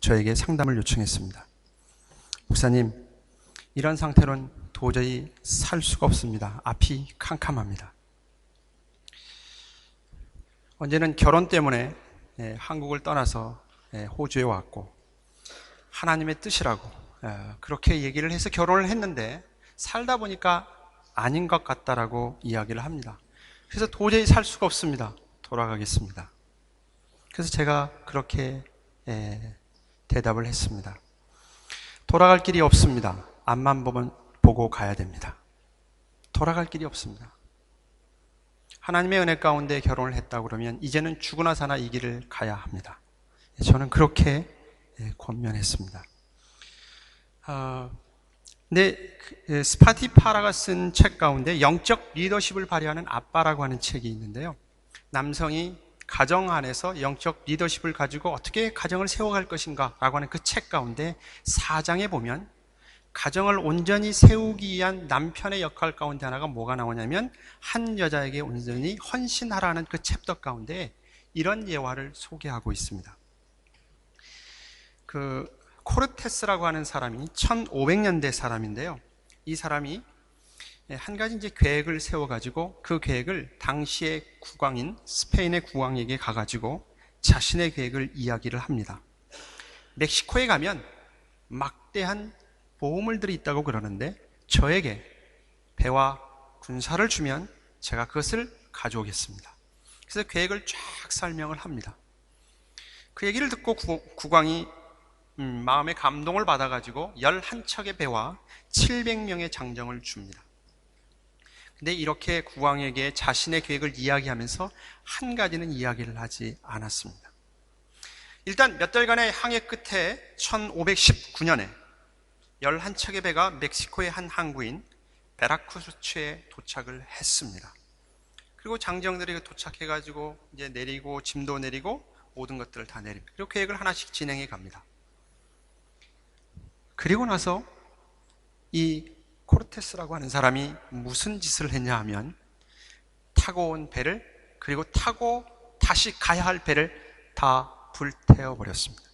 저에게 상담을 요청했습니다. 목사님, 이런 상태로는 도저히 살 수가 없습니다. 앞이 캄캄합니다. 언제는 결혼 때문에 한국을 떠나서 호주에 왔고 하나님의 뜻이라고 그렇게 얘기를 해서 결혼을 했는데 살다 보니까 아닌 것 같다라고 이야기를 합니다. 그래서 도저히 살 수가 없습니다. 돌아가겠습니다. 그래서 제가 그렇게 대답을 했습니다. 돌아갈 길이 없습니다. 앞만 보고 가야 됩니다. 돌아갈 길이 없습니다. 하나님의 은혜 가운데 결혼을 했다고 그러면 이제는 죽으나 사나 이 길을 가야 합니다. 저는 그렇게 권면했습니다. 스파티파라가 쓴 책 가운데 영적 리더십을 발휘하는 아빠라고 하는 책이 있는데요. 남성이 가정 안에서 영적 리더십을 가지고 어떻게 가정을 세워갈 것인가 라고 하는 그 책 가운데 4장에 보면 가정을 온전히 세우기 위한 남편의 역할 가운데 하나가 뭐가 나오냐면 한 여자에게 온전히 헌신하라는 그 챕터 가운데 이런 예화를 소개하고 있습니다. 코르테스라고 하는 사람이 1500년대 사람인데요. 이 사람이 한 가지 이제 계획을 세워가지고 그 계획을 당시의 국왕인 스페인의 국왕에게 가가지고 자신의 계획을 이야기를 합니다. 멕시코에 가면 막대한 보물들이 있다고 그러는데 저에게 배와 군사를 주면 제가 그것을 가져오겠습니다. 그래서 계획을 쫙 설명을 합니다. 그 얘기를 듣고 국왕이 마음의 감동을 받아가지고 11척의 배와 700명의 장정을 줍니다. 근데 이렇게 국왕에게 자신의 계획을 이야기하면서 한 가지는 이야기를 하지 않았습니다. 일단 몇 달간의 항해 끝에 1519년에 11척의 배가 멕시코의 한 항구인 베라크루스에 도착을 했습니다. 그리고 장정들이 도착해가지고 이제 내리고 짐도 내리고 모든 것들을 다 내립니다. 그리고 계획을 하나씩 진행해 갑니다. 그리고 나서 이 코르테스라고 하는 사람이 무슨 짓을 했냐 하면 타고 온 배를 그리고 타고 다시 가야 할 배를 다 불태워 버렸습니다.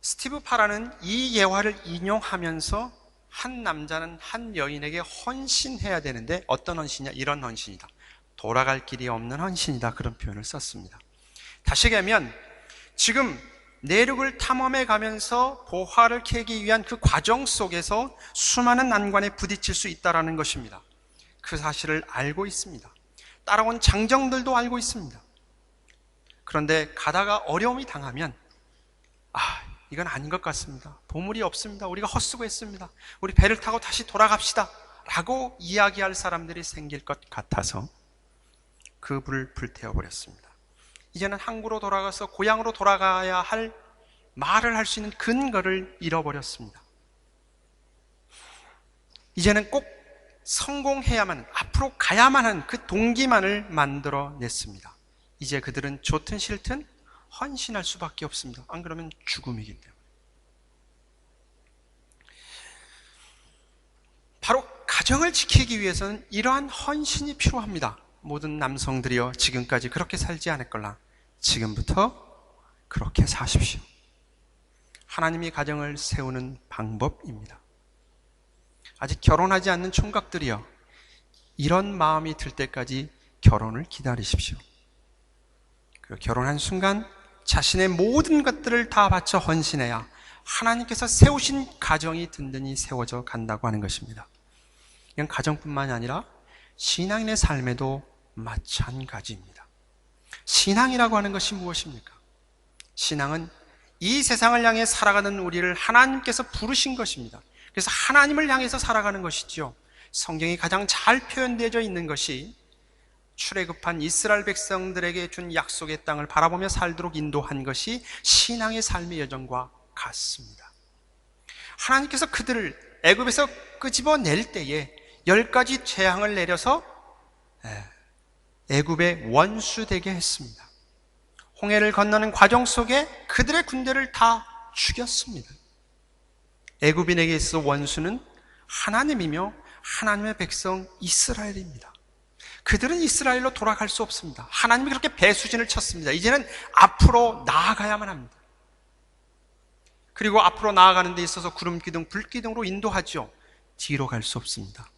스티브 파라는 이 예화를 인용하면서 한 남자는 한 여인에게 헌신해야 되는데 어떤 헌신이냐? 이런 헌신이다. 돌아갈 길이 없는 헌신이다. 그런 표현을 썼습니다. 다시 얘기하면 지금 내륙을 탐험해 가면서 보화를 캐기 위한 그 과정 속에서 수많은 난관에 부딪힐 수 있다는 것입니다. 그 사실을 알고 있습니다. 따라온 장정들도 알고 있습니다. 그런데 가다가 어려움이 당하면 이건 아닌 것 같습니다. 보물이 없습니다. 우리가 헛수고했습니다. 우리 배를 타고 다시 돌아갑시다 라고 이야기할 사람들이 생길 것 같아서 그 불을 불태워버렸습니다. 이제는 항구로 돌아가서 고향으로 돌아가야 할 말을 할 수 있는 근거를 잃어버렸습니다. 이제는 꼭 성공해야만, 앞으로 가야만 하는 그 동기만을 만들어냈습니다. 이제 그들은 좋든 싫든 헌신할 수밖에 없습니다. 안 그러면 죽음이기 때문에. 바로 가정을 지키기 위해서는 이러한 헌신이 필요합니다. 모든 남성들이여 지금까지 그렇게 살지 않았걸라. 지금부터 그렇게 사십시오. 하나님이 가정을 세우는 방법입니다. 아직 결혼하지 않는 총각들이여 이런 마음이 들 때까지 결혼을 기다리십시오. 그 결혼한 순간 자신의 모든 것들을 다 바쳐 헌신해야 하나님께서 세우신 가정이 든든히 세워져 간다고 하는 것입니다. 이건 가정뿐만이 아니라 신앙인의 삶에도 마찬가지입니다. 신앙이라고 하는 것이 무엇입니까? 신앙은 이 세상을 향해 살아가는 우리를 하나님께서 부르신 것입니다. 그래서 하나님을 향해서 살아가는 것이지요. 성경이 가장 잘 표현되어 있는 것이 출애굽한 이스라엘 백성들에게 준 약속의 땅을 바라보며 살도록 인도한 것이 신앙의 삶의 여정과 같습니다. 하나님께서 그들을 애굽에서 끄집어낼 때에 10가지 재앙을 내려서 애굽의 원수되게 했습니다. 홍해를 건너는 과정 속에 그들의 군대를 다 죽였습니다. 애굽인에게 있어 원수는 하나님이며 하나님의 백성 이스라엘입니다. 그들은 이스라엘로 돌아갈 수 없습니다. 하나님이 그렇게 배수진을 쳤습니다. 이제는 앞으로 나아가야만 합니다. 그리고 앞으로 나아가는 데 있어서 구름기둥, 불기둥으로 인도하죠. 뒤로 갈 수 없습니다.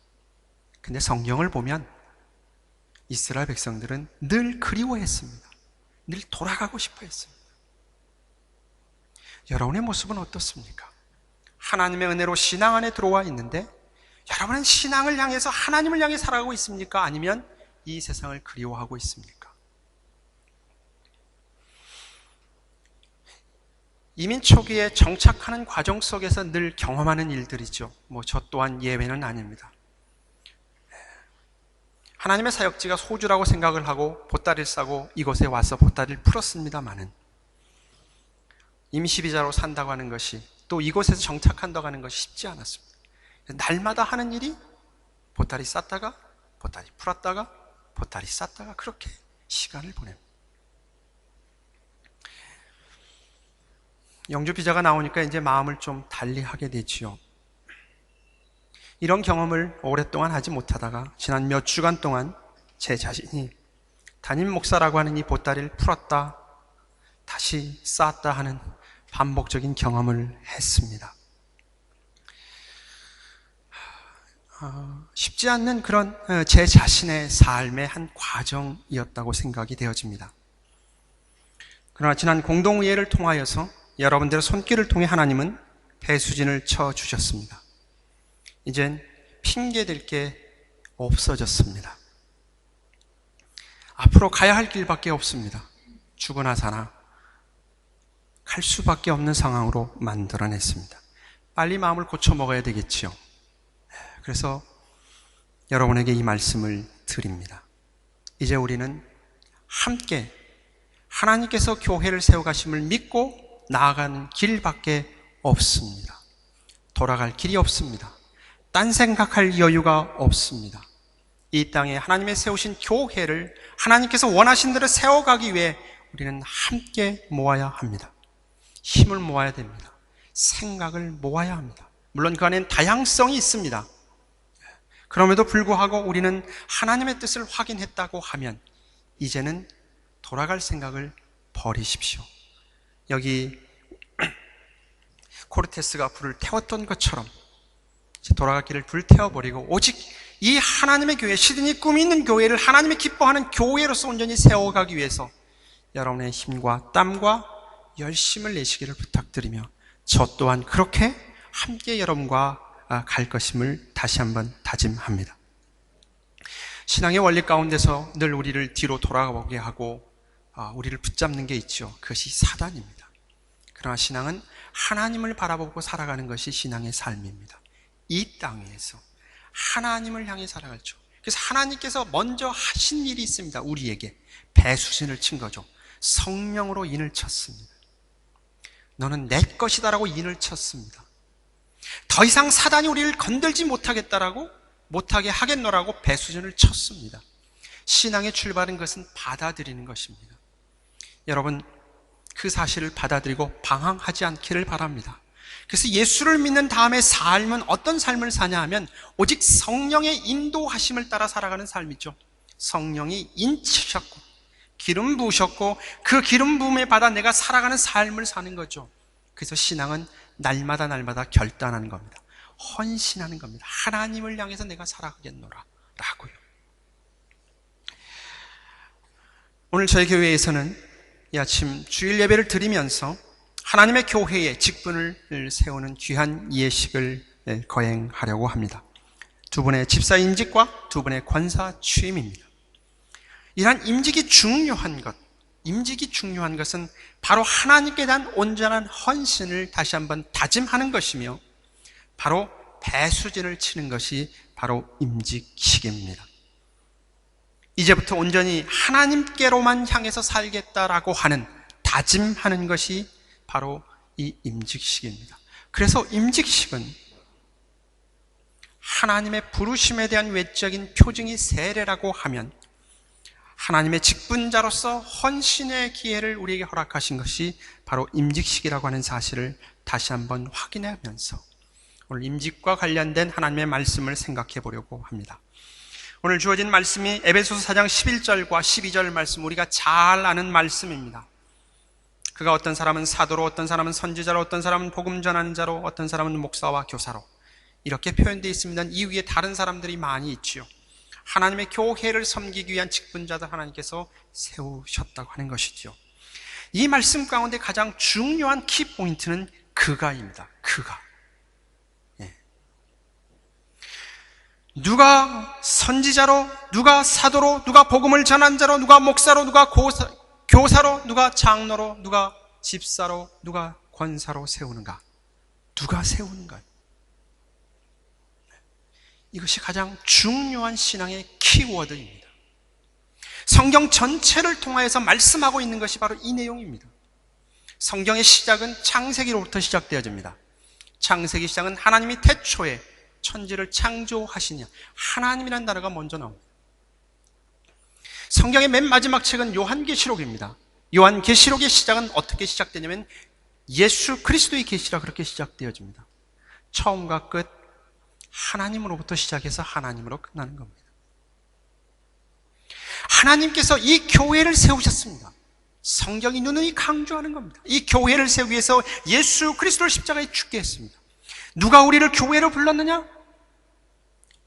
근데 성경을 보면 이스라엘 백성들은 늘 그리워했습니다. 늘 돌아가고 싶어 했습니다. 여러분의 모습은 어떻습니까? 하나님의 은혜로 신앙 안에 들어와 있는데 여러분은 신앙을 향해서 하나님을 향해 살아가고 있습니까? 아니면 이 세상을 그리워하고 있습니까? 이민 초기에 정착하는 과정 속에서 늘 경험하는 일들이죠. 저 또한 예외는 아닙니다. 하나님의 사역지가 소주라고 생각을 하고 보따리를 싸고 이곳에 와서 보따리를 풀었습니다마는 임시비자로 산다고 하는 것이 또 이곳에서 정착한다고 하는 것이 쉽지 않았습니다. 날마다 하는 일이 보따리 쌌다가 보따리 풀었다가 보따리 쌌다가 그렇게 시간을 보냅니다. 영주 비자가 나오니까 이제 마음을 좀 달리 하게 되지요. 이런 경험을 오랫동안 하지 못하다가 지난 몇 주간 동안 제 자신이 담임 목사라고 하는 이 보따리를 풀었다 다시 쌌다 하는 반복적인 경험을 했습니다. 쉽지 않는 그런 제 자신의 삶의 한 과정이었다고 생각이 되어집니다. 그러나 지난 공동의회를 통하여서 여러분들의 손길을 통해 하나님은 배수진을 쳐주셨습니다. 이젠 핑계댈 게 없어졌습니다. 앞으로 가야 할 길밖에 없습니다. 죽으나 사나 갈 수밖에 없는 상황으로 만들어냈습니다. 빨리 마음을 고쳐 먹어야 되겠지요. 그래서 여러분에게 이 말씀을 드립니다. 이제 우리는 함께 하나님께서 교회를 세워가심을 믿고 나아가는 길밖에 없습니다. 돌아갈 길이 없습니다. 딴 생각할 여유가 없습니다. 이 땅에 하나님의 세우신 교회를 하나님께서 원하신 대로 세워가기 위해 우리는 함께 모아야 합니다. 힘을 모아야 됩니다. 생각을 모아야 합니다. 물론 그 안에는 다양성이 있습니다. 그럼에도 불구하고 우리는 하나님의 뜻을 확인했다고 하면 이제는 돌아갈 생각을 버리십시오. 여기 코르테스가 불을 태웠던 것처럼 돌아갈 길을 불태워버리고 오직 이 하나님의 교회, 시드니 꿈이 있는 교회를 하나님이 기뻐하는 교회로서 온전히 세워가기 위해서 여러분의 힘과 땀과 열심을 내시기를 부탁드리며 저 또한 그렇게 함께 여러분과 갈 것임을 다시 한번 다짐합니다. 신앙의 원리 가운데서 늘 우리를 뒤로 돌아가보게 하고 우리를 붙잡는 게 있죠. 그것이 사단입니다. 그러나 신앙은 하나님을 바라보고 살아가는 것이 신앙의 삶입니다. 이 땅에서 하나님을 향해 살아가죠. 그래서 하나님께서 먼저 하신 일이 있습니다. 우리에게 배수진을 친 거죠. 성령으로 인을 쳤습니다. 너는 내 것이다라고 인을 쳤습니다. 더 이상 사단이 우리를 건들지 못하게 하겠노라고 배수진을 쳤습니다. 신앙의 출발인 것은 받아들이는 것입니다. 여러분, 그 사실을 받아들이고 방황하지 않기를 바랍니다. 그래서 예수를 믿는 다음에 삶은 어떤 삶을 사냐 하면 오직 성령의 인도하심을 따라 살아가는 삶이죠. 성령이 인치셨고 기름 부으셨고 그 기름 부음에 받아 내가 살아가는 삶을 사는 거죠. 그래서 신앙은 날마다 결단하는 겁니다. 헌신하는 겁니다. 하나님을 향해서 내가 살아가겠노라 라고요. 오늘 저희 교회에서는 이 아침 주일 예배를 드리면서 하나님의 교회에 직분을 세우는 귀한 예식을 거행하려고 합니다. 두 분의 집사 임직과 두 분의 권사 취임입니다. 이러한 임직이 중요한 것은 바로 하나님께 대한 온전한 헌신을 다시 한번 다짐하는 것이며 바로 배수진을 치는 것이 바로 임직식입니다. 이제부터 온전히 하나님께로만 향해서 살겠다라고 하는 다짐하는 것이 바로 이 임직식입니다. 그래서 임직식은 하나님의 부르심에 대한 외적인 표징이 세례라고 하면 하나님의 직분자로서 헌신의 기회를 우리에게 허락하신 것이 바로 임직식이라고 하는 사실을 다시 한번 확인하면서 오늘 임직과 관련된 하나님의 말씀을 생각해 보려고 합니다. 오늘 주어진 말씀이 에베소서 4장 11절과 12절 말씀, 우리가 잘 아는 말씀입니다. 그가 어떤 사람은 사도로, 어떤 사람은 선지자로, 어떤 사람은 복음 전하는 자로, 어떤 사람은 목사와 교사로 이렇게 표현되어 있습니다. 이 위에 다른 사람들이 많이 있지요. 하나님의 교회를 섬기기 위한 직분자들 하나님께서 세우셨다고 하는 것이죠. 이 말씀 가운데 가장 중요한 키포인트는 그가입니다. 그가. 누가 선지자로, 누가 사도로, 누가 복음을 전한 자로, 누가 목사로, 누가 교사로, 누가 장로로, 누가 집사로, 누가 권사로 세우는가? 누가 세우는가? 이것이 가장 중요한 신앙의 키워드입니다. 성경 전체를 통하여서 말씀하고 있는 것이 바로 이 내용입니다. 성경의 시작은 창세기로부터 시작되어집니다. 창세기 시작은 하나님이 태초에 천지를 창조하시냐, 하나님이라는 단어가 먼저 나옵니다. 성경의 맨 마지막 책은 요한계시록입니다. 요한계시록의 시작은 어떻게 시작되냐면 예수 그리스도의 계시라 그렇게 시작되어집니다. 처음과 끝 하나님으로부터 시작해서 하나님으로 끝나는 겁니다. 하나님께서 이 교회를 세우셨습니다. 성경이 누누이 강조하는 겁니다. 이 교회를 세우기 위해서 예수 그리스도를 십자가에 죽게 했습니다. 누가 우리를 교회로 불렀느냐?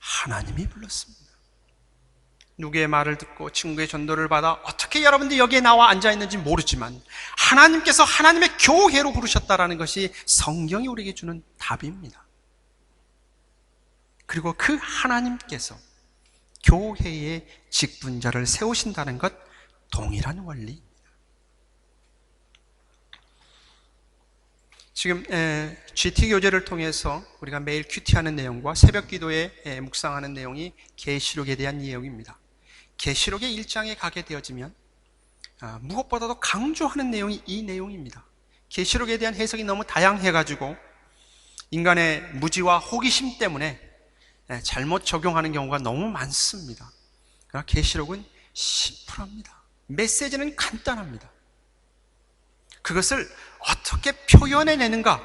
하나님이 불렀습니다. 누구의 말을 듣고 친구의 전도를 받아 어떻게 여러분들이 여기에 나와 앉아있는지 모르지만 하나님께서 하나님의 교회로 부르셨다라는 것이 성경이 우리에게 주는 답입니다. 그리고 그 하나님께서 교회의 직분자를 세우신다는 것 동일한 원리입니다. 지금 GT 교재를 통해서 우리가 매일 큐티하는 내용과 새벽 기도에 묵상하는 내용이 계시록에 대한 내용입니다. 계시록의 1장에 가게 되어지면 무엇보다도 강조하는 내용이 이 내용입니다. 계시록에 대한 해석이 너무 다양해가지고 인간의 무지와 호기심 때문에 잘못 적용하는 경우가 너무 많습니다. 그러나 계시록은 심플합니다. 메시지는 간단합니다. 그것을 어떻게 표현해내는가,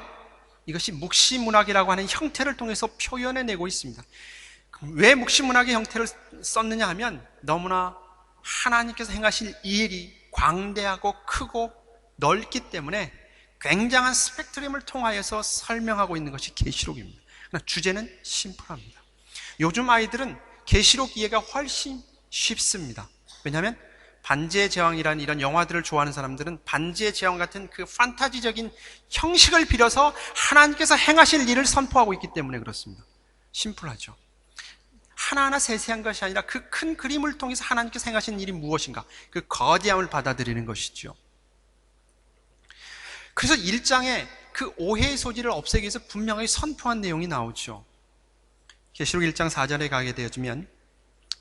이것이 묵시문학이라고 하는 형태를 통해서 표현해내고 있습니다. 왜 묵시문학의 형태를 썼느냐 하면 너무나 하나님께서 행하실 일이 광대하고 크고 넓기 때문에 굉장한 스펙트럼을 통하여서 설명하고 있는 것이 계시록입니다. 그러나 주제는 심플합니다. 요즘 아이들은 계시록 이해가 훨씬 쉽습니다. 왜냐하면 반지의 제왕이라는 이런 영화들을 좋아하는 사람들은 반지의 제왕 같은 그 판타지적인 형식을 빌어서 하나님께서 행하실 일을 선포하고 있기 때문에 그렇습니다. 심플하죠. 하나하나 세세한 것이 아니라 그 큰 그림을 통해서 하나님께서 행하신 일이 무엇인가, 그 거대함을 받아들이는 것이죠. 그래서 1장에 그 오해의 소지를 없애기 위해서 분명히 선포한 내용이 나오죠. 계시록 1장 4절에 가게 되어지면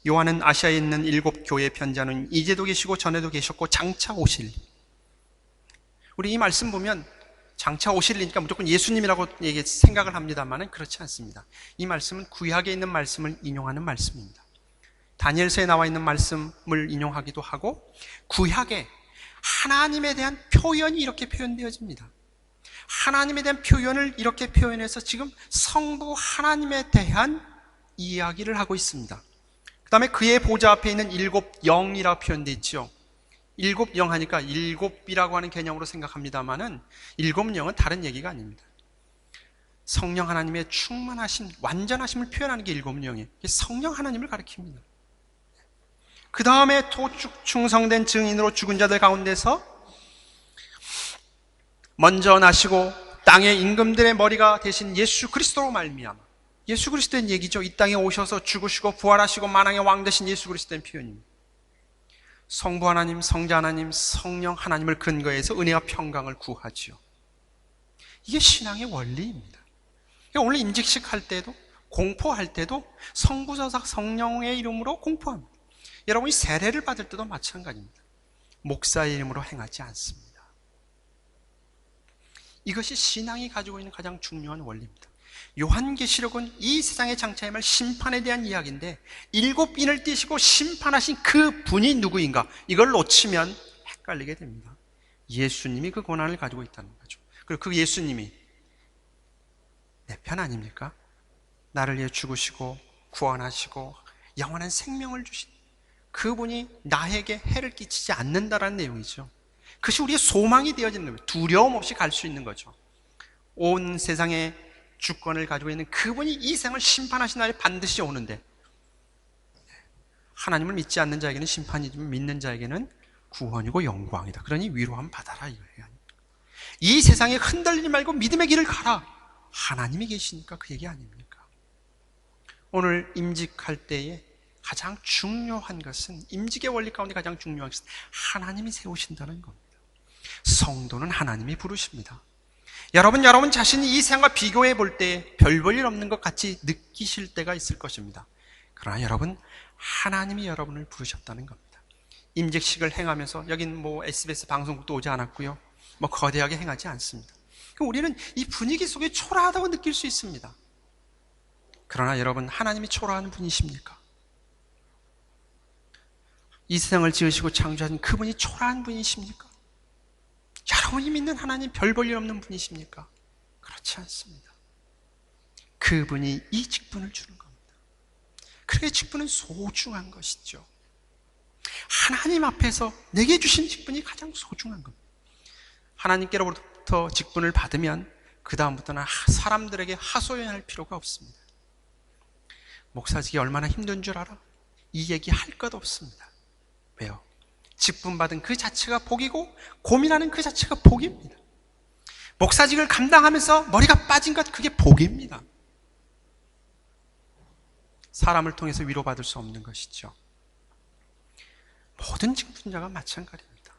요한은 아시아에 있는 7 교회에 편지하는 이제도 계시고 전에도 계셨고 장차 오실, 우리 이 말씀 보면 장차 오실이니까 무조건 예수님이라고 생각을 합니다만 그렇지 않습니다. 이 말씀은 구약에 있는 말씀을 인용하는 말씀입니다. 다니엘서에 나와 있는 말씀을 인용하기도 하고 구약에 하나님에 대한 표현이 이렇게 표현되어집니다. 하나님에 대한 표현을 이렇게 표현해서 지금 성부 하나님에 대한 이야기를 하고 있습니다. 그 다음에 그의 보좌 앞에 있는 7 영이라고 표현되어 있죠. 7 영 하니까 7이라고 하는 개념으로 생각합니다만은 7 영은 다른 얘기가 아닙니다. 성령 하나님의 충만하심, 완전하심을 표현하는 게 7 영이에요. 성령 하나님을 가리킵니다. 그 다음에 충성된 증인으로 죽은 자들 가운데서 먼저 나시고 땅의 임금들의 머리가 되신 예수 그리스도로 말미암아, 예수 그리스도의 얘기죠. 이 땅에 오셔서 죽으시고 부활하시고 만왕의 왕 되신 예수 그리스도의 표현입니다. 성부 하나님, 성자 하나님, 성령 하나님을 근거해서 은혜와 평강을 구하지요. 이게 신앙의 원리입니다. 그러니까 오늘 임직식 할 때도, 공포할 때도 성부저삭 성령의 이름으로 공포합니다. 여러분이 세례를 받을 때도 마찬가지입니다. 목사의 이름으로 행하지 않습니다. 이것이 신앙이 가지고 있는 가장 중요한 원리입니다. 요한계시록은 이 세상의 장차의 말 심판에 대한 이야기인데 7인을 띄시고 심판하신 그 분이 누구인가, 이걸 놓치면 헷갈리게 됩니다. 예수님이 그 권한을 가지고 있다는 거죠. 그리고 그 예수님이 내 편 아닙니까? 나를 위해 죽으시고 구원하시고 영원한 생명을 주신 그분이 나에게 해를 끼치지 않는다라는 내용이죠. 그것이 우리의 소망이 되어지는 겁니다. 두려움 없이 갈 수 있는 거죠. 온 세상의 주권을 가지고 있는 그분이 이 세상을 심판하신 날이 반드시 오는데, 하나님을 믿지 않는 자에게는 심판이지만 믿는 자에게는 구원이고 영광이다. 그러니 위로함 받아라 이거예요. 이 세상에 흔들리지 말고 믿음의 길을 가라. 하나님이 계시니까 그 얘기 아닙니까? 오늘 임직할 때에 가장 중요한 것은, 임직의 원리 가운데 가장 중요한 것은 하나님이 세우신다는 겁니다. 성도는 하나님이 부르십니다. 여러분 자신이 이 세상과 비교해 볼 때 별 볼 일 없는 것 같이 느끼실 때가 있을 것입니다. 그러나 여러분, 하나님이 여러분을 부르셨다는 겁니다. 임직식을 행하면서, 여긴 SBS 방송국도 오지 않았고요, 거대하게 행하지 않습니다. 우리는 이 분위기 속에 초라하다고 느낄 수 있습니다. 그러나 여러분, 하나님이 초라한 분이십니까? 이 세상을 지으시고 창조하신 그분이 초라한 분이십니까? 여러분이 믿는 하나님 별 볼 일 없는 분이십니까? 그렇지 않습니다. 그분이 이 직분을 주는 겁니다. 그의 직분은 소중한 것이죠. 하나님 앞에서 내게 주신 직분이 가장 소중한 겁니다. 하나님께로부터 직분을 받으면 그 다음부터는 사람들에게 하소연할 필요가 없습니다. 목사직이 얼마나 힘든 줄 알아? 이 얘기 할 것 없습니다. 왜요? 직분 받은 그 자체가 복이고 고민하는 그 자체가 복입니다. 목사직을 감당하면서 머리가 빠진 것, 그게 복입니다. 사람을 통해서 위로받을 수 없는 것이죠. 모든 직분자가 마찬가지입니다.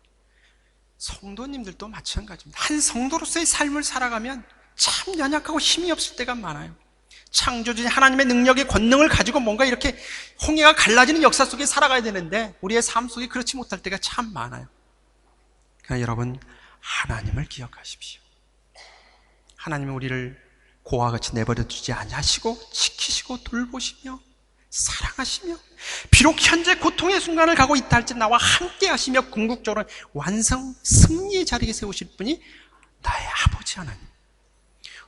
성도님들도 마찬가지입니다. 한 성도로서의 삶을 살아가면 참 연약하고 힘이 없을 때가 많아요. 창조주신 하나님의 능력의 권능을 가지고 뭔가 이렇게 홍해가 갈라지는 역사 속에 살아가야 되는데 우리의 삶 속에 그렇지 못할 때가 참 많아요. 그러니까 여러분, 하나님을 기억하십시오. 하나님은 우리를 고와 같이 내버려 두지 아니하시고 지키시고 돌보시며 사랑하시며, 비록 현재 고통의 순간을 가고 있다 할지 나와 함께 하시며 궁극적으로 완성 승리의 자리에 세우실 분이 나의 아버지 하나님.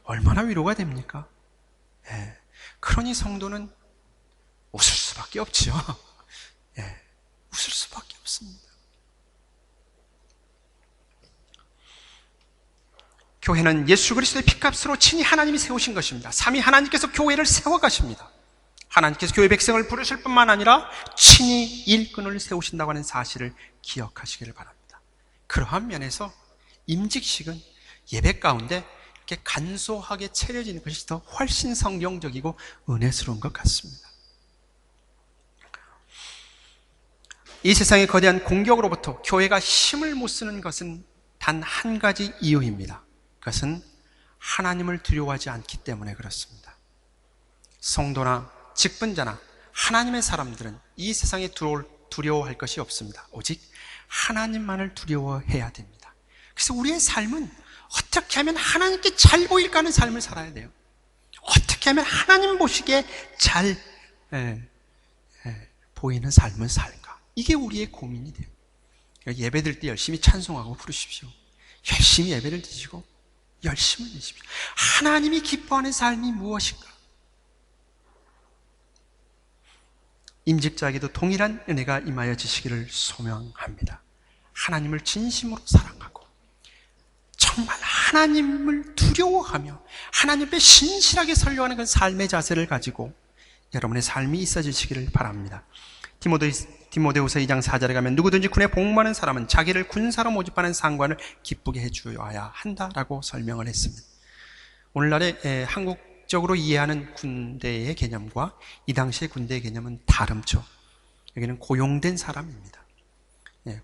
얼마나 위로가 됩니까? 예. 그러니 성도는 웃을 수밖에 없죠. 예. 웃을 수밖에 없습니다. 교회는 예수 그리스도의 피값으로 친히 하나님이 세우신 것입니다. 삼위 하나님께서 교회를 세워가십니다. 하나님께서 교회 백성을 부르실 뿐만 아니라 친히 일꾼을 세우신다고 하는 사실을 기억하시기를 바랍니다. 그러한 면에서 임직식은 예배 가운데 이렇게 간소하게 차려지는 것이 더 훨씬 성경적이고 은혜스러운 것 같습니다. 이 세상의 거대한 공격으로부터 교회가 힘을 못 쓰는 것은 단 한 가지 이유입니다. 그것은 하나님을 두려워하지 않기 때문에 그렇습니다. 성도나 직분자나 하나님의 사람들은 이 세상에 두려워할 것이 없습니다. 오직 하나님만을 두려워해야 됩니다. 그래서 우리의 삶은 어떻게 하면 하나님께 잘 보일까 하는 삶을 살아야 돼요. 어떻게 하면 하나님 보시기에 잘 보이는 삶을 살까? 이게 우리의 고민이 돼요. 예배 드릴 때 열심히 찬송하고 부르십시오. 열심히 예배를 드시고 열심을 내십시오. 하나님이 기뻐하는 삶이 무엇인가? 임직자에게도 동일한 은혜가 임하여지시기를 소명합니다. 하나님을 진심으로 사랑하고 정말 하나님을 두려워하며 하나님 앞에 신실하게 설교하는 그 삶의 자세를 가지고 여러분의 삶이 있어지시기를 바랍니다. 디모데후서 2장 4절에 가면 누구든지 군에 복무하는 사람은 자기를 군사로 모집하는 상관을 기쁘게 해주어야 한다라고 설명을 했습니다. 오늘날의 한국적으로 이해하는 군대의 개념과 이 당시의 군대의 개념은 다름죠. 여기는 고용된 사람입니다.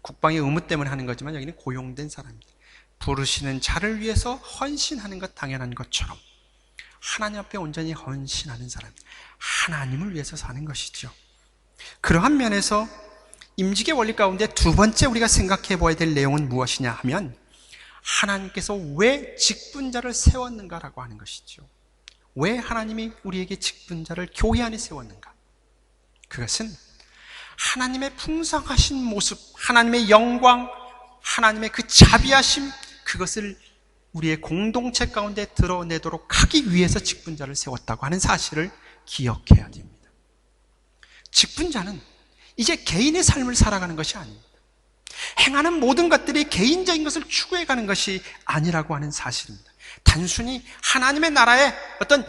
국방의 의무 때문에 하는 거지만 여기는 고용된 사람입니다. 부르시는 자를 위해서 헌신하는 것 당연한 것처럼 하나님 앞에 온전히 헌신하는 사람, 하나님을 위해서 사는 것이죠. 그러한 면에서 임직의 원리 가운데 두 번째 우리가 생각해 보아야 될 내용은 무엇이냐 하면 하나님께서 왜 직분자를 세웠는가라고 하는 것이죠. 왜 하나님이 우리에게 직분자를 교회 안에 세웠는가? 그것은 하나님의 풍성하신 모습, 하나님의 영광, 하나님의 그 자비하심, 그것을 우리의 공동체 가운데 드러내도록 하기 위해서 직분자를 세웠다고 하는 사실을 기억해야 됩니다. 직분자는 이제 개인의 삶을 살아가는 것이 아닙니다. 행하는 모든 것들이 개인적인 것을 추구해가는 것이 아니라고 하는 사실입니다. 단순히 하나님의 나라의 어떤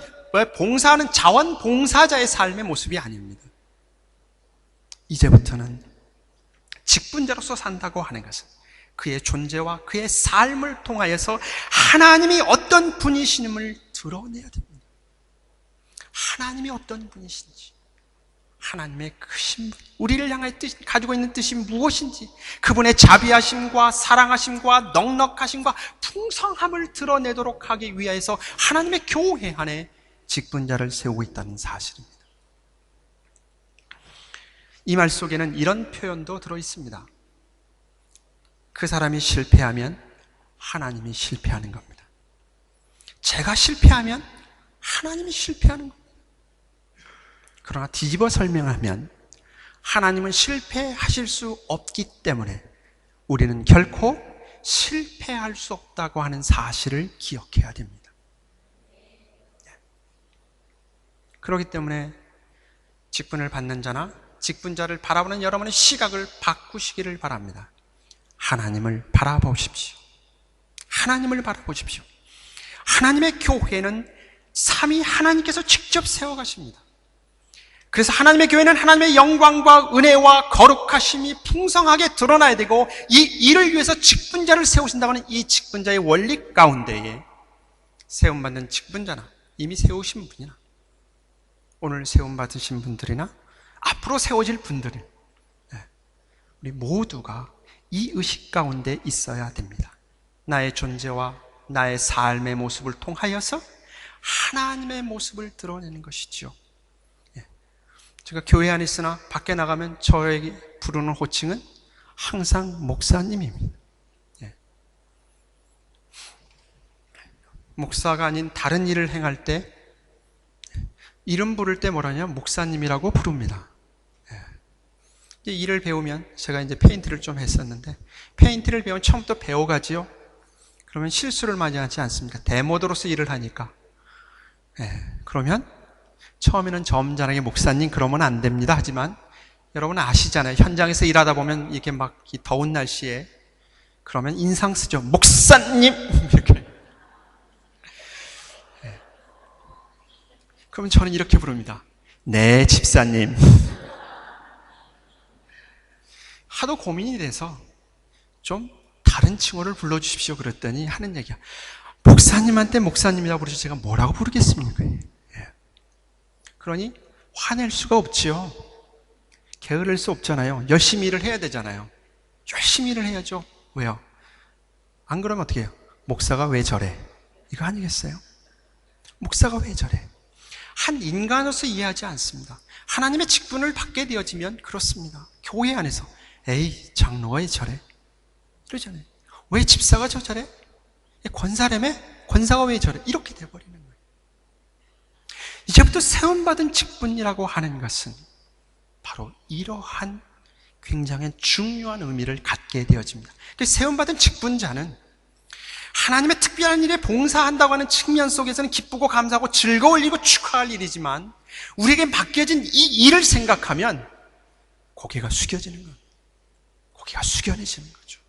봉사하는 자원봉사자의 삶의 모습이 아닙니다. 이제부터는 직분자로서 산다고 하는 것은 그의 존재와 그의 삶을 통하여서 하나님이 어떤 분이심을 드러내야 됩니다. 하나님이 어떤 분이신지, 하나님의 크신 분, 우리를 향해 가지고 있는 뜻이 무엇인지, 그분의 자비하심과 사랑하심과 넉넉하심과 풍성함을 드러내도록 하기 위해서 하나님의 교회 안에 직분자를 세우고 있다는 사실입니다. 이 말 속에는 이런 표현도 들어있습니다. 그 사람이 실패하면 하나님이 실패하는 겁니다. 제가 실패하면 하나님이 실패하는 겁니다. 그러나 뒤집어 설명하면 하나님은 실패하실 수 없기 때문에 우리는 결코 실패할 수 없다고 하는 사실을 기억해야 됩니다. 그렇기 때문에 직분을 받는 자나 직분자를 바라보는 여러분의 시각을 바꾸시기를 바랍니다. 하나님을 바라보십시오. 하나님을 바라보십시오. 하나님의 교회는 삼위 하나님께서 직접 세워가십니다. 그래서 하나님의 교회는 하나님의 영광과 은혜와 거룩하심이 풍성하게 드러나야 되고, 이 일을 위해서 직분자를 세우신다고 하는 이 직분자의 원리 가운데에 세움받는 직분자나 이미 세우신 분이나 오늘 세움받으신 분들이나 앞으로 세워질 분들은 우리 모두가 이 의식 가운데 있어야 됩니다. 나의 존재와 나의 삶의 모습을 통하여서 하나님의 모습을 드러내는 것이죠. 제가 교회 안에 있으나 밖에 나가면 저에게 부르는 호칭은 항상 목사님입니다. 목사가 아닌 다른 일을 행할 때 이름 부를 때 뭐라냐? 목사님이라고 부릅니다. 일을 배우면, 제가 이제 페인트를 좀 했었는데, 페인트를 배우면 처음부터 배워가지요. 그러면 실수를 많이 하지 않습니까? 대모도로서 일을 하니까. 그러면 처음에는 점잖하게 목사님 그러면 안 됩니다. 하지만 여러분 아시잖아요. 현장에서 일하다 보면 이렇게 막 이 더운 날씨에 그러면 인상 쓰죠. 목사님! 이렇게. 그러면 저는 이렇게 부릅니다. 네, 집사님. 하도 고민이 돼서 좀 다른 칭호를 불러주십시오 그랬더니 하는 얘기야. 목사님한테 목사님이라고 부르시 제가 뭐라고 부르겠습니까? 그러니 화낼 수가 없지요. 게으를 수 없잖아요. 열심히 일을 해야 되잖아요. 열심히 일을 해야죠. 왜요? 안 그러면 어떻게 해요? 목사가 왜 저래? 이거 아니겠어요? 목사가 왜 저래? 한 인간으로서 이해하지 않습니다. 하나님의 직분을 받게 되어지면 그렇습니다. 교회 안에서 에이, 장로가 왜 저래? 이러잖아요. 왜 집사가 저래? 권사라며? 권사가 왜 저래? 이렇게 돼버리는 거예요. 이제부터 세움받은 직분이라고 하는 것은 바로 이러한 굉장히 중요한 의미를 갖게 되어집니다. 세움받은 직분자는 하나님의 특별한 일에 봉사한다고 하는 측면 속에서는 기쁘고 감사하고 즐거울 일이고 축하할 일이지만, 우리에게 맡겨진 이 일을 생각하면 고개가 숙여지는 거예요. 고개가 숙연해지는 거죠.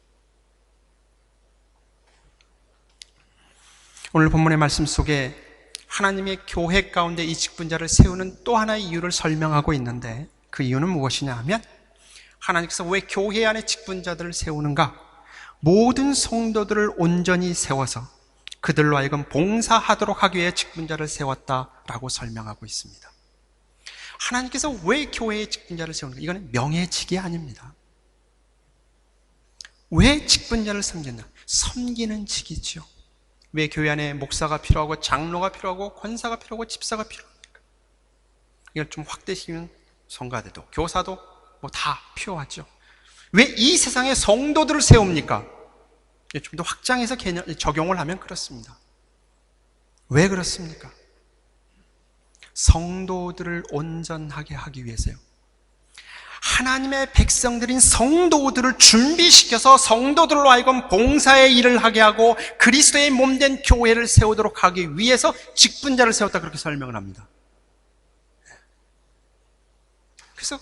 오늘 본문의 말씀 속에 하나님의 교회 가운데 이 직분자를 세우는 또 하나의 이유를 설명하고 있는데, 그 이유는 무엇이냐 하면, 하나님께서 왜 교회 안에 직분자들을 세우는가? 모든 성도들을 온전히 세워서 그들로 하여금 봉사하도록 하기 위해 직분자를 세웠다라고 설명하고 있습니다. 하나님께서 왜 교회에 직분자를 세우는가? 이거는 명예직이 아닙니다. 왜 직분자를 섬긴다? 섬기는 직이죠. 왜 교회 안에 목사가 필요하고 장로가 필요하고 권사가 필요하고 집사가 필요합니까? 이걸 좀 확대시키면 성가대도 교사도 뭐 다 필요하죠. 왜 이 세상에 성도들을 세웁니까? 좀 더 확장해서 적용을 하면 그렇습니다. 왜 그렇습니까? 성도들을 온전하게 하기 위해서요. 하나님의 백성들인 성도들을 준비시켜서 성도들로 하여금 봉사의 일을 하게 하고 그리스도의 몸된 교회를 세우도록 하기 위해서 직분자를 세웠다, 그렇게 설명을 합니다. 그래서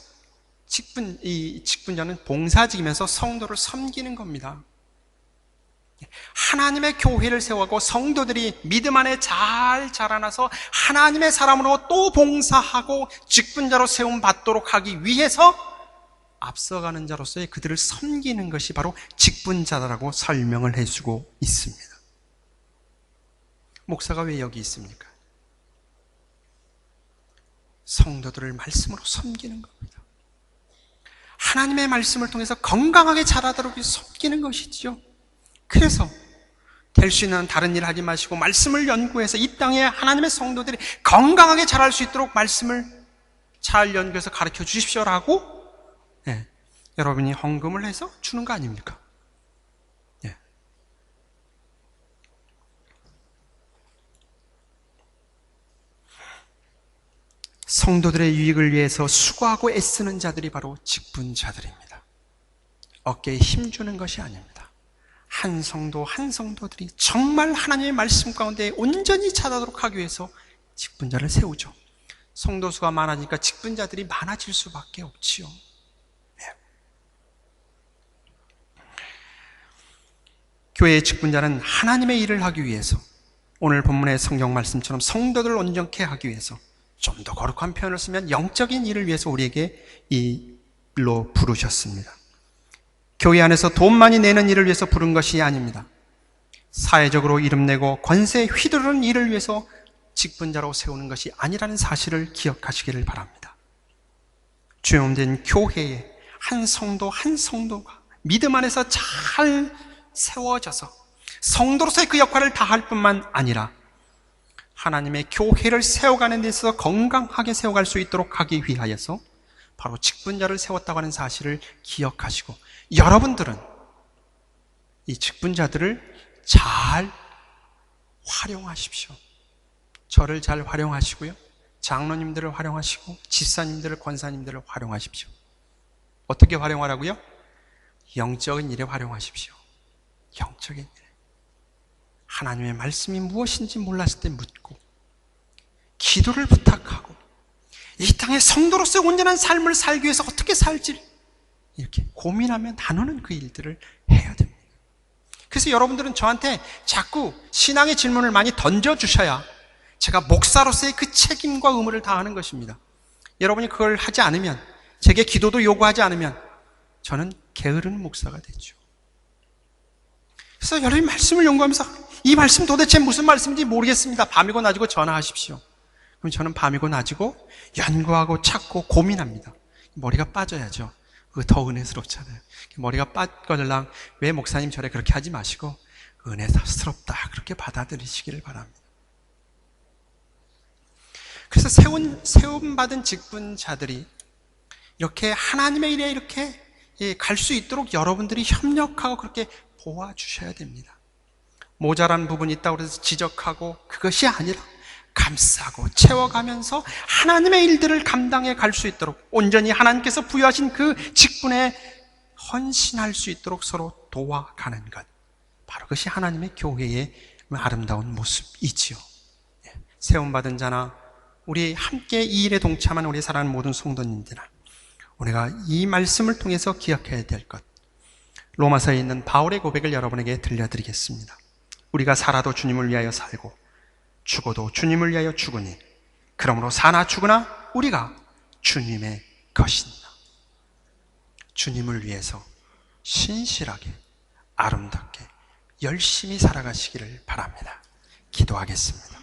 이 직분자는 봉사직이면서 성도를 섬기는 겁니다. 하나님의 교회를 세워가고 성도들이 믿음 안에 잘 자라나서 하나님의 사람으로 또 봉사하고 직분자로 세움 받도록 하기 위해서 앞서가는 자로서의 그들을 섬기는 것이 바로 직분자라고 설명을 해주고 있습니다. 목사가 왜 여기 있습니까? 성도들을 말씀으로 섬기는 겁니다. 하나님의 말씀을 통해서 건강하게 자라도록 섬기는 것이죠. 그래서 될 수 있는 다른 일 하지 마시고 말씀을 연구해서 이 땅에 하나님의 성도들이 건강하게 자랄 수 있도록 말씀을 잘 연구해서 가르쳐 주십시오라고 여러분이 헌금을 해서 주는 거 아닙니까? 성도들의 유익을 위해서 수고하고 애쓰는 자들이 바로 직분자들입니다. 어깨에 힘주는 것이 아닙니다. 한 성도 한 성도들이 정말 하나님의 말씀 가운데 온전히 자라도록 하기 위해서 직분자를 세우죠. 성도 수가 많아지니까 직분자들이 많아질 수밖에 없지요. 교회의 직분자는 하나님의 일을 하기 위해서, 오늘 본문의 성경 말씀처럼 성도들을 온전케 하기 위해서, 좀 더 거룩한 표현을 쓰면 영적인 일을 위해서 우리에게 이 일로 부르셨습니다. 교회 안에서 돈 많이 내는 일을 위해서 부른 것이 아닙니다. 사회적으로 이름내고 권세에 휘두르는 일을 위해서 직분자로 세우는 것이 아니라는 사실을 기억하시기를 바랍니다. 주용된 교회에 한 성도 한 성도가 믿음 안에서 잘 세워져서 성도로서의 그 역할을 다할 뿐만 아니라 하나님의 교회를 세워가는 데 있어서 건강하게 세워갈 수 있도록 하기 위하여서 바로 직분자를 세웠다고 하는 사실을 기억하시고, 여러분들은 이 직분자들을 잘 활용하십시오. 저를 잘 활용하시고요, 장로님들을 활용하시고 집사님들을, 권사님들을 활용하십시오. 어떻게 활용하라고요? 영적인 일에 활용하십시오. 영적인 일. 하나님의 말씀이 무엇인지 몰랐을 때 묻고 기도를 부탁하고 이 땅의 성도로서의 온전한 삶을 살기 위해서 어떻게 살지 이렇게 고민하며 나누는 그 일들을 해야 됩니다. 그래서 여러분들은 저한테 자꾸 신앙의 질문을 많이 던져주셔야 제가 목사로서의 그 책임과 의무를 다하는 것입니다. 여러분이 그걸 하지 않으면, 제게 기도도 요구하지 않으면 저는 게으른 목사가 되죠. 그래서 여러분이 말씀을 연구하면서 이 말씀 도대체 무슨 말씀인지 모르겠습니다. 밤이고 낮이고 전화하십시오. 그럼 저는 밤이고 낮이고 연구하고 찾고 고민합니다. 머리가 빠져야죠. 그거 더 은혜스럽잖아요. 머리가 빠져들랑 왜 목사님 저래 그렇게 하지 마시고 은혜스럽다 그렇게 받아들이시기를 바랍니다. 그래서 세움받은 직분자들이 이렇게 하나님의 일에 이렇게 갈 수 있도록 여러분들이 협력하고 그렇게 도와주셔야 됩니다. 모자란 부분이 있다고 해서 지적하고 그것이 아니라 감싸고 채워가면서 하나님의 일들을 감당해 갈 수 있도록 온전히 하나님께서 부여하신 그 직분에 헌신할 수 있도록 서로 도와가는 것, 바로 그것이 하나님의 교회의 아름다운 모습이지요. 세움받은 자나 우리 함께 이 일에 동참한 우리 사랑하는 모든 성도님들아, 우리가 이 말씀을 통해서 기억해야 될 것, 로마서에 있는 바울의 고백을 여러분에게 들려드리겠습니다. 우리가 살아도 주님을 위하여 살고 죽어도 주님을 위하여 죽으니 그러므로 사나 죽으나 우리가 주님의 것이니라. 주님을 위해서 신실하게 아름답게 열심히 살아가시기를 바랍니다. 기도하겠습니다.